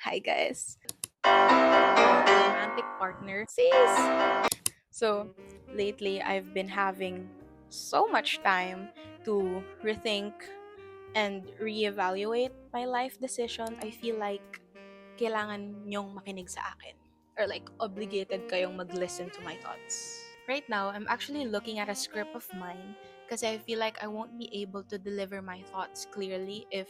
Hi guys. Romantic partner. Sis! So, lately I've been having so much time to rethink and reevaluate my life decision. I feel like kailangan nyong makinig sa akin. Or like, obligated kayong mag-listen to my thoughts. Right now, I'm actually looking at a script of mine kasi I feel like I won't be able to deliver my thoughts clearly if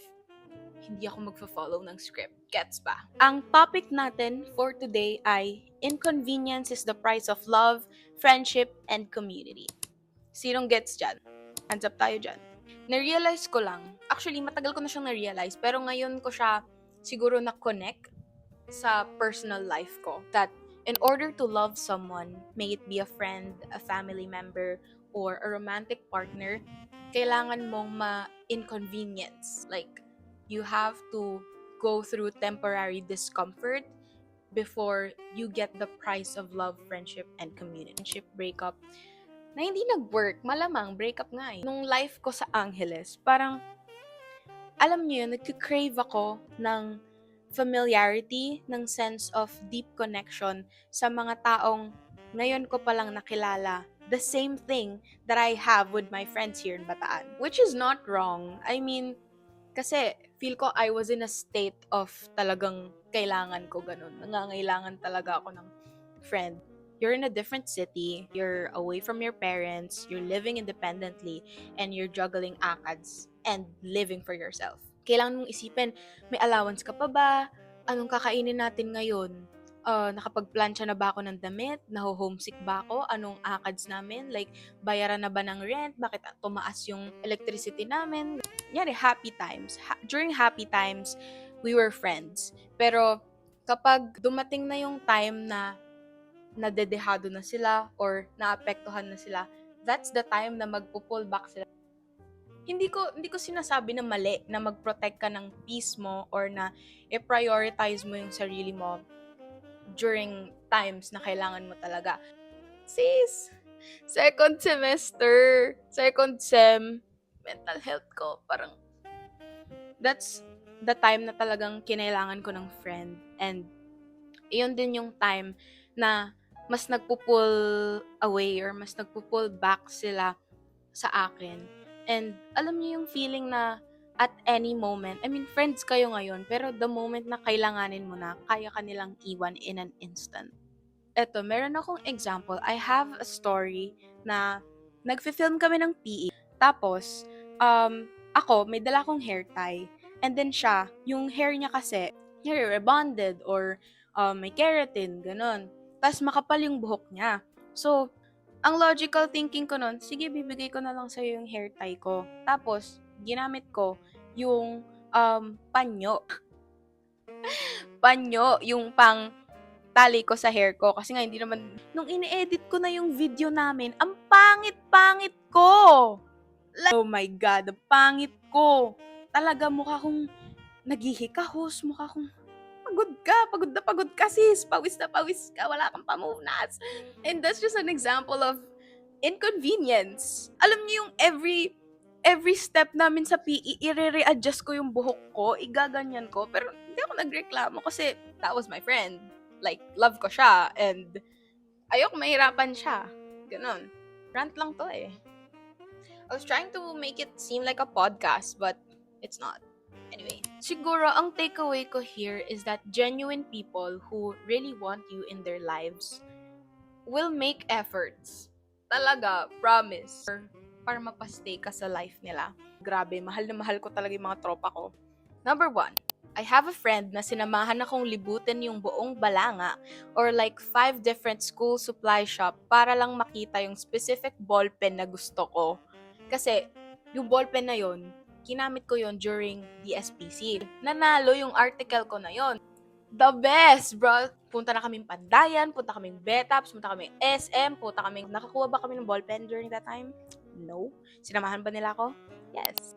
hindi ako magfo-follow ng script. Gets ba? Ang topic natin for today ay inconvenience is the price of love, friendship, and community. Sinong gets dyan? Hands up tayo dyan. Na-realize ko lang, actually matagal ko na siyang na-realize, pero ngayon ko siya siguro na-connect sa personal life ko. That in order to love someone, may it be a friend, a family member, or a romantic partner, kailangan mong ma-inconvenience. Like, you have to go through temporary discomfort before you get the price of love, friendship, and community. Friendship breakup na hindi nag-work, malamang breakup nga eh. Nung life ko sa Angeles, parang, alam niyo yun, nag-crave ako ng familiarity, ng sense of deep connection sa mga taong ngayon ko palang nakilala. The same thing that I have with my friends here in Bataan. Which is not wrong. I mean, kasi feel ko I was in a state of talagang kailangan ko ganun. Nangangailangan talaga ako ng friend. You're in a different city, you're away from your parents, you're living independently, and you're juggling akads and living for yourself. Kailangan mong isipin, may allowance ka pa ba? Anong kakainin natin ngayon? Nakapag-plancha na ba ako ng damit? Naho-homesick ba ako? Anong akads namin? Like, bayaran na ba ng rent? Bakit tumaas yung electricity namin? Yan happy times. During happy times, we were friends. Pero kapag dumating na yung time na nadedehado na sila or naapektuhan na sila, that's the time na magpo-pull back sila. Hindi ko sinasabi na mali na mag-protect ka ng peace mo or na i-prioritize mo yung sarili mo during times na kailangan mo talaga. Sis, second semester, second sem, mental health ko, parang that's the time na talagang kinailangan ko ng friend. And iyon din yung time na mas nagpo-pull away or mas nagpo-pull back sila sa akin. And alam niyo yung feeling na at any moment, I mean, friends kayo ngayon, pero the moment na kailanganin mo na, kaya ka nilang iwan in an instant. Eto, meron akong example. I have a story na nagfi-film kami ng PE. Tapos, ako, may dala akong hair tie. And then siya, yung hair niya kasi, hair rebonded or may keratin, ganun. Tapos makapal yung buhok niya. So, ang logical thinking ko nun, sige, bibigay ko na lang sa'yo yung hair tie ko. Tapos, ginamit ko yung panyo. Panyo, yung pang tali ko sa hair ko. Kasi nga, hindi naman, nung ini-edit ko na yung video namin, ang pangit-pangit ko! Like, oh my God, ang pangit ko! Talaga, mukha kong naghihikahos, mukha kong pagod na pagod ka sis, pawis na pawis ka, wala kang pamunas. And that's just an example of inconvenience. Alam niyo yung every step namin sa PE, i-re-adjust ko yung buhok ko, igaganyan ko, pero hindi ako nagreklamo kasi that was my friend. Like, love ko siya, and ayoko mahirapan siya. Ganon. Rant lang to eh. I was trying to make it seem like a podcast, but it's not. Anyway, siguro ang takeaway ko here is that genuine people who really want you in their lives will make efforts. Talaga, promise. Para mapastay ka sa life nila. Grabe, mahal na mahal ko talaga yung mga tropa ko. Number 1, I have a friend na sinamahan akong libutin yung buong Balanga or like 5 different school supply shop para lang makita yung specific ballpen na gusto ko. Kasi yung ballpen na yon, ginamit ko yon during DSPC. Nanalo yung article ko na yon. The best, bro! Punta na kaming Pandayan, punta kaming Betaps, punta kaming SM, punta kaming... Nakakuha ba kami ng ballpen during that time? No. Sinamahan ba nila ako? Yes.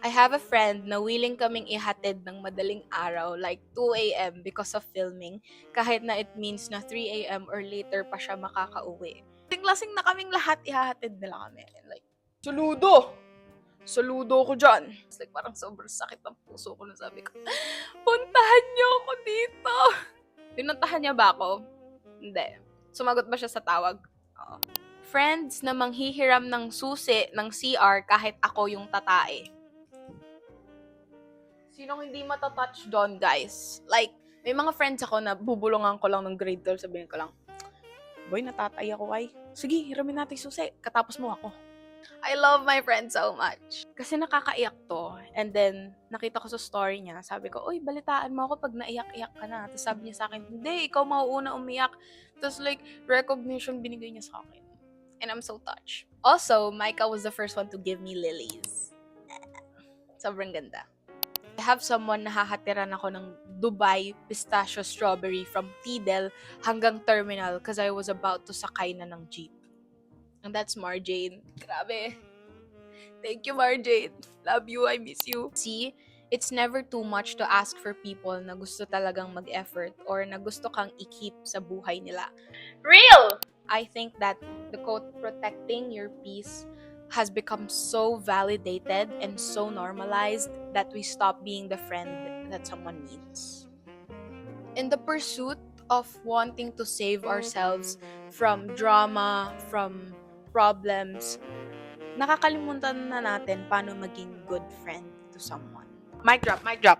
I have a friend na willing kaming ihatid ng madaling araw, like 2 a.m. because of filming, kahit na it means na 3 a.m. or later pa siya makakauwi. Lasing na kaming lahat, ihahatid nila kami. And like, saludo! Saludo ko dyan. It's like parang sobrang sakit ng puso ko na sabi ko, puntahan niyo ako Pinuntahan niya ba ako? Hindi. Sumagot ba siya sa tawag? Oo. Friends na manghihiram ng susi ng CR kahit ako yung tatae. Sinong hindi matatouch doon, guys? Like, may mga friends ako na bubulungan ko lang ng grade 12, sabihin ko lang, boy, natatay ako ay. Sige, hiramin natin susi. Katapos mo ako. I love my friend so much. Kasi nakakaiyak to. And then, nakita ko sa story niya, sabi ko, uy, balitaan mo ako pag naiyak-iyak ka na. Tapos sabi niya sa akin, hindi, ikaw mauuna umiyak. Tapos like, recognition binigay niya sa akin. And I'm so touched. Also, Micah was the first one to give me lilies. Sobrang ganda. I have someone na hahatiran ako ng Dubai pistachio strawberry from Tidel hanggang terminal because I was about to sakay na ng jeep. And that's Marjane. Grabe. Thank you, Marjane. Love you. I miss you. See, it's never too much to ask for people na gusto talagang mag-effort or na gusto kang i-keep sa buhay nila. Real! I think that the quote, protecting your peace, has become so validated and so normalized that we stop being the friend that someone needs. In the pursuit of wanting to save ourselves from drama, from problems, nakakalimutan na natin paano maging good friend to someone. Mic drop, mic drop.